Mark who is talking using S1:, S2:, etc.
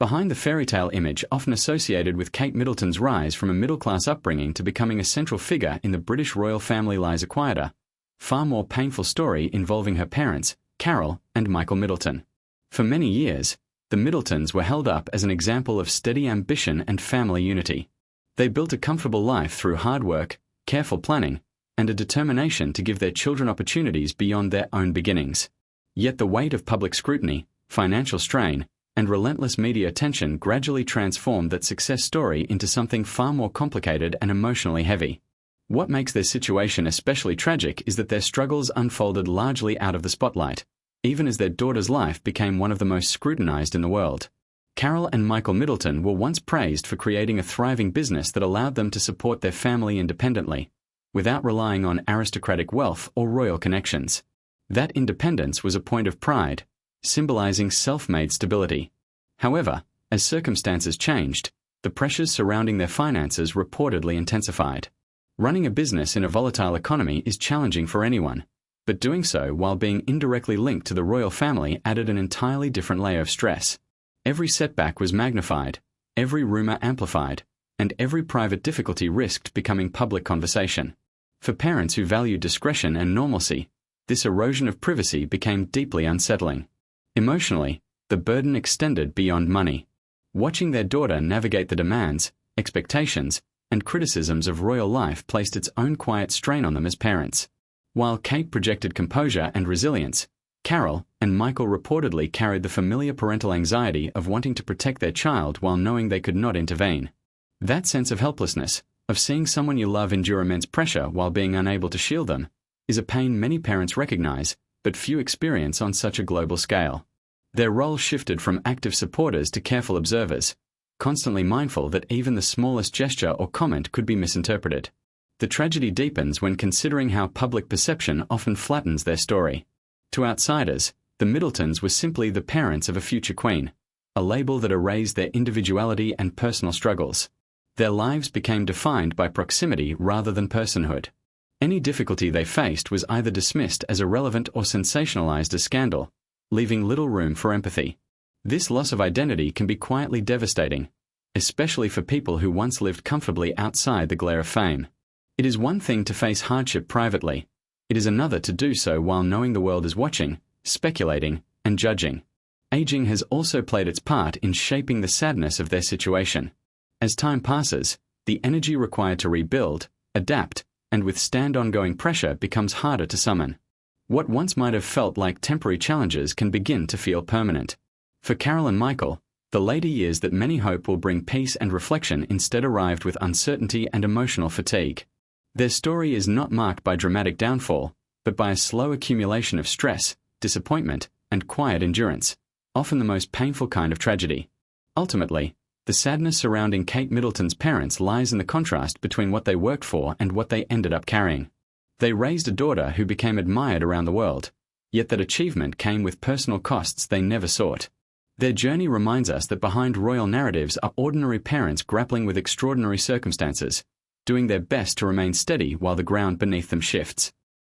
S1: Behind the fairy tale image often associated with Kate Middleton's rise from a middle-class upbringing to becoming a central figure in the British royal family lies a quieter, far more painful story involving her parents, Carol and Michael Middleton. For many years, the Middletons were held up as an example of steady ambition and family unity. They built a comfortable life through hard work, careful planning, and a determination to give their children opportunities beyond their own beginnings. Yet the weight of public scrutiny, financial strain, and relentless media attention gradually transformed that success story into something far more complicated and emotionally heavy. What makes their situation especially tragic is that their struggles unfolded largely out of the spotlight, even as their daughter's life became one of the most scrutinized in the world. Carol and Michael Middleton were once praised for creating a thriving business that allowed them to support their family independently, without relying on aristocratic wealth or royal connections. That independence was a point of pride, symbolizing self-made stability. However, as circumstances changed, the pressures surrounding their finances reportedly intensified. Running a business in a volatile economy is challenging for anyone, but doing so while being indirectly linked to the royal family added an entirely different layer of stress. Every setback was magnified, every rumor amplified, and every private difficulty risked becoming public conversation. For parents who valued discretion and normalcy, this erosion of privacy became deeply unsettling. Emotionally, the burden extended beyond money. Watching their daughter navigate the demands, expectations, and criticisms of royal life placed its own quiet strain on them as parents. While Kate projected composure and resilience, Carol and Michael reportedly carried the familiar parental anxiety of wanting to protect their child while knowing they could not intervene. That sense of helplessness, of seeing someone you love endure immense pressure while being unable to shield them, is a pain many parents recognize, but few experience on such a global scale. Their role shifted from active supporters to careful observers, constantly mindful that even the smallest gesture or comment could be misinterpreted. The tragedy deepens when considering how public perception often flattens their story. To outsiders, the Middletons were simply the parents of a future queen, a label that erased their individuality and personal struggles. Their lives became defined by proximity rather than personhood. Any difficulty they faced was either dismissed as irrelevant or sensationalized as scandal, leaving little room for empathy. This loss of identity can be quietly devastating, especially for people who once lived comfortably outside the glare of fame. It is one thing to face hardship privately. It is another to do so while knowing the world is watching, speculating, and judging. Aging has also played its part in shaping the sadness of their situation. As time passes, the energy required to rebuild, adapt, and withstand ongoing pressure becomes harder to summon. What once might have felt like temporary challenges can begin to feel permanent. For Carol and Michael, the later years that many hope will bring peace and reflection instead arrived with uncertainty and emotional fatigue. Their story is not marked by dramatic downfall, but by a slow accumulation of stress, disappointment, and quiet endurance, often the most painful kind of tragedy. Ultimately, the sadness surrounding Kate Middleton's parents lies in the contrast between what they worked for and what they ended up carrying. They raised a daughter who became admired around the world, yet that achievement came with personal costs they never sought. Their journey reminds us that behind royal narratives are ordinary parents grappling with extraordinary circumstances, doing their best to remain steady while the ground beneath them shifts.